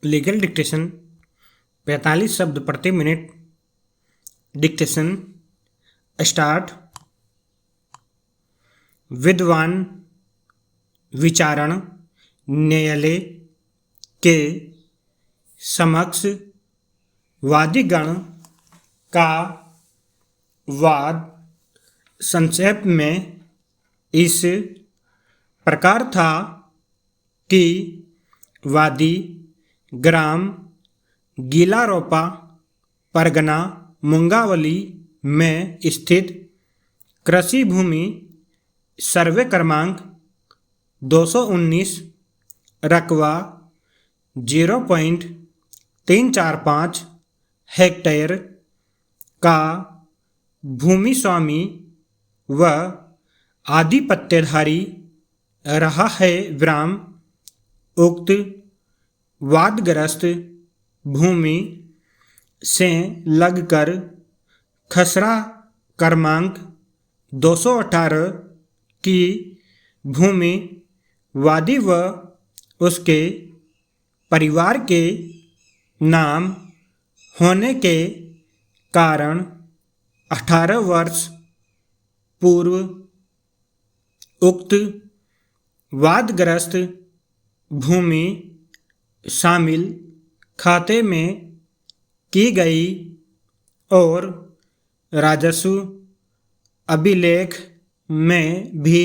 Legal dictation 45 शब्द प्रति minute. Dictation start. विद्वान विचारण न्यायालय के समक्ष वादीगण का वाद संक्षेप में इस प्रकार था कि वादी ग्राम गीलारोपा परगना मुंगावली में स्थित कृषि भूमि सर्वे क्रमांक 219 रकबा 0.345 हेक्टेयर का भूमि स्वामी व आधिपत्यधारी रहा है। विराम। उक्त वादग्रस्त भूमि से लगकर खसरा क्रमांक 218 की भूमि वादी व उसके परिवार के नाम होने के कारण 18 वर्ष पूर्व उक्त वादग्रस्त भूमि शामिल खाते में की गई और राजस्व अभिलेख में भी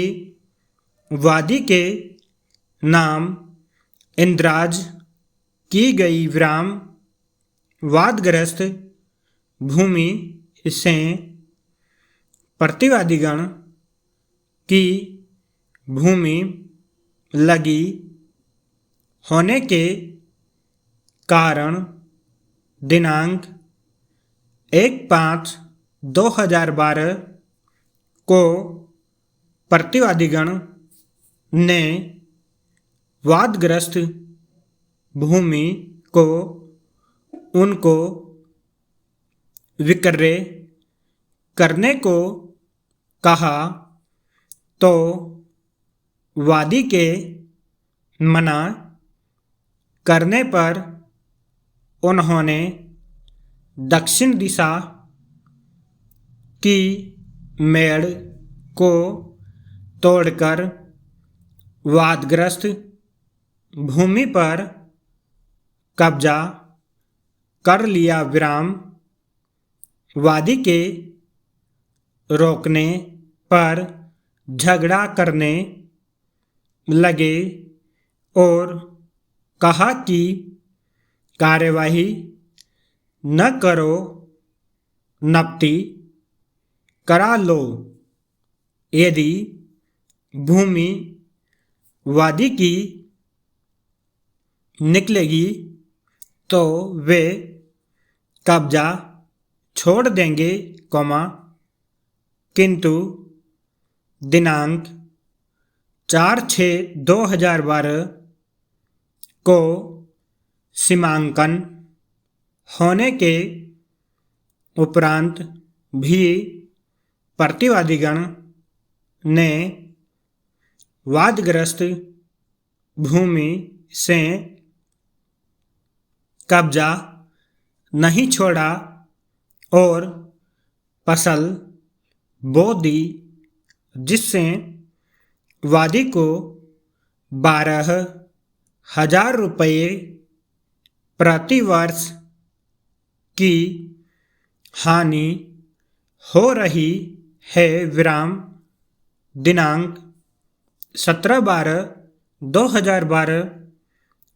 वादी के नाम इंदराज की गई। विराम। वादग्रस्त भूमि से प्रतिवादीगण की भूमि लगी होने के कारण दिनांक 1/5/2012 को प्रतिवादीगण ने वादग्रस्त भूमि को उनको विक्रय करने को कहा तो वादी के मना करने पर उन्होंने दक्षिण दिशा की मेड़ को तोड़कर वादग्रस्त भूमि पर कब्जा कर लिया। विराम। वादी के रोकने पर झगड़ा करने लगे और कहा कि कार्यवाही न करो, नपटी करा लो। यदि भूमि वादी की निकलेगी तो वे कब्जा छोड़ देंगे, किंतु दिनांक 4/6/2012 को सीमांकन होने के उपरांत भी प्रतिवादीगण ने वादग्रस्त भूमि से कब्जा नहीं छोड़ा और फसल बो दी, जिससे वादी को 12,000 रुपये प्रति वर्ष की हानि हो रही है। विराम। दिनांक 17/12/2012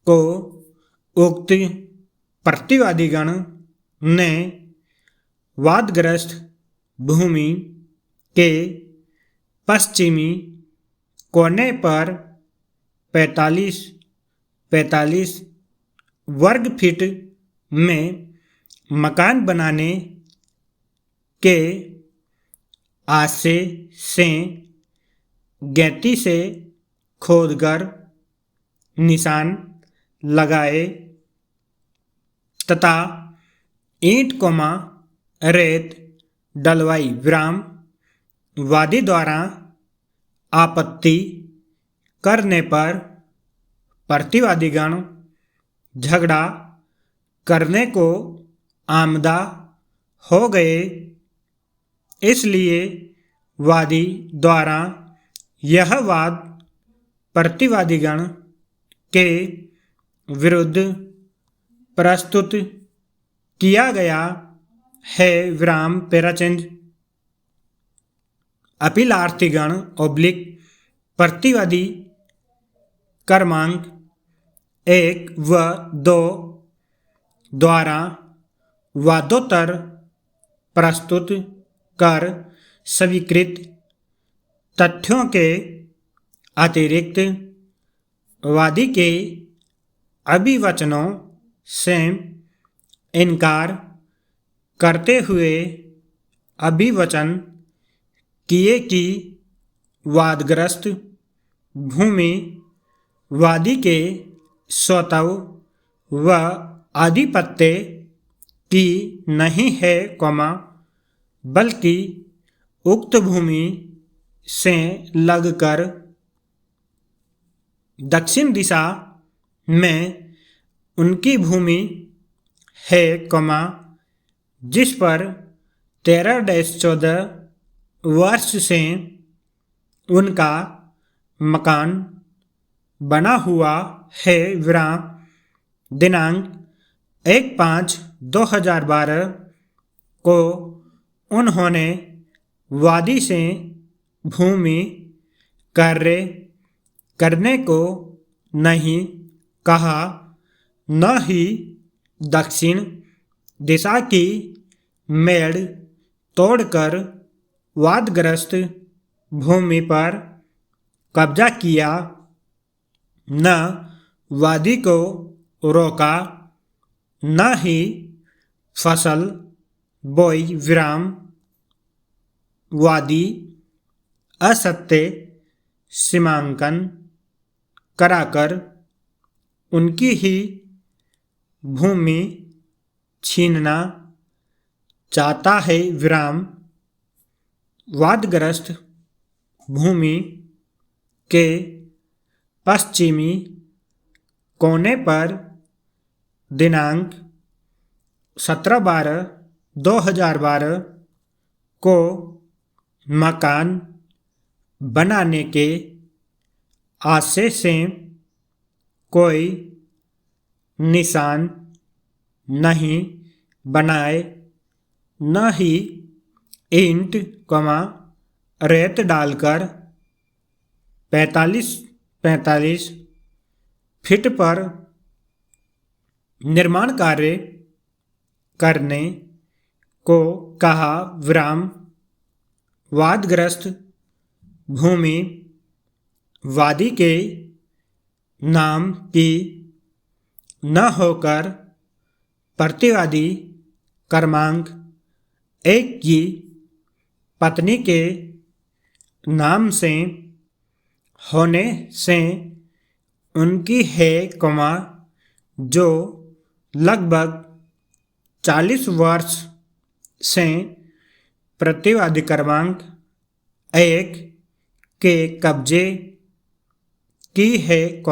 को उक्त प्रतिवादीगण ने वादग्रस्त भूमि के पश्चिमी कोने पर 45 वर्ग फीट में मकान बनाने के आशय से गैती से खोदकर निशान लगाए तथा ईंट रेत डलवाई। विराम। वादी द्वारा आपत्ति करने पर प्रतिवादीगण झगड़ा करने को आमदा हो गए। इसलिए वादी द्वारा यह वाद प्रतिवादीगण के विरुद्ध प्रस्तुत किया गया है। विराम पेराचेंज अपीलार्थीगण ओब्लिक प्रतिवादी क्रमांक 1 व 2 द्वारा वादोत्तर प्रस्तुत कर स्वीकृत तथ्यों के अतिरिक्त वादी के अभिवचनों से इनकार करते हुए अभिवचन किए कि वादग्रस्त भूमि वादी के स्वत्व व आधिपत्य की नहीं है, बल्कि उक्त भूमि से लगकर दक्षिण दिशा में उनकी भूमि है, जिस पर 13-14 वर्ष से उनका मकान बना हुआ है। विराम दिनांक 1/5/2012 को उन्होंने वादी से भूमि कार्य करने को नहीं कहा, न ही दक्षिण दिशा की मेड़ तोड़कर वादग्रस्त भूमि पर कब्जा किया, न वादी को रोका, न ही फसल बोई। विराम वादी असत्य सीमांकन कराकर उनकी ही भूमि छीनना चाहता है। विराम वादग्रस्त भूमि के पश्चिमी कोने पर दिनांक 17/12/2012 को मकान बनाने के आशय से कोई निशान नहीं बनाए, न ही ईंट, रेत डालकर 45 फीट पर निर्माण कार्य करने को कहा। विराम वादग्रस्त भूमि वादी के नाम की न होकर प्रतिवादी क्रमांक 1 की पत्नी के नाम से होने से उनकी है, जो लगभग 40 वर्ष से प्रतिवादी क्रमांक 1 के कब्जे की है,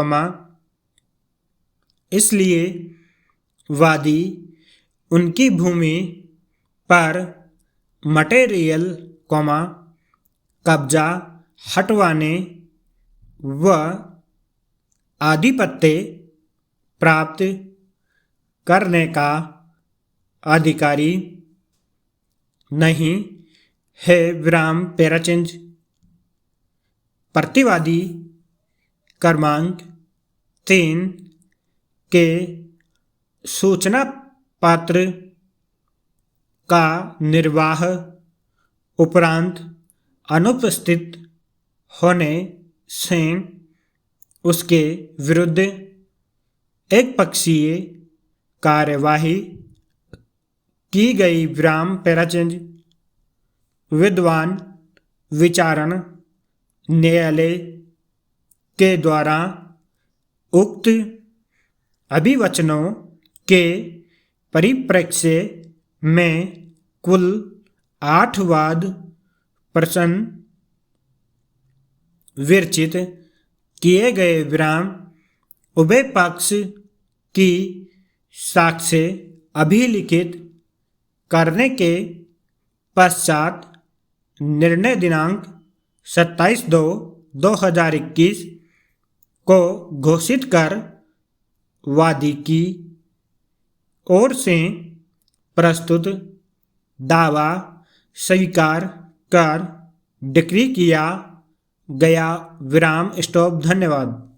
इसलिए वादी उनकी भूमि पर मटेरियल, कब्जा हटवाने व आधिपत्य प्राप्त करने का अधिकारी नहीं है। विराम पेराचेंज प्रतिवादी क्रमांक 3 के सूचना पत्र का निर्वाह उपरांत अनुपस्थित होने से उसके विरुद्ध एक पक्षीय कार्यवाही की गई। विराम पेराचेंज विद्वान विचारण न्यायालय के द्वारा उक्त अभिवचनों के परिप्रेक्ष्य में कुल 8 वाद प्रश्न विरचित किए गए। विराम उभय पक्ष की साक्ष्य अभिलिखित करने के पश्चात निर्णय दिनांक 27/2/2021 को घोषित कर वादी की ओर से प्रस्तुत दावा स्वीकार कर डिक्री किया गया। विराम स्टॉप। धन्यवाद।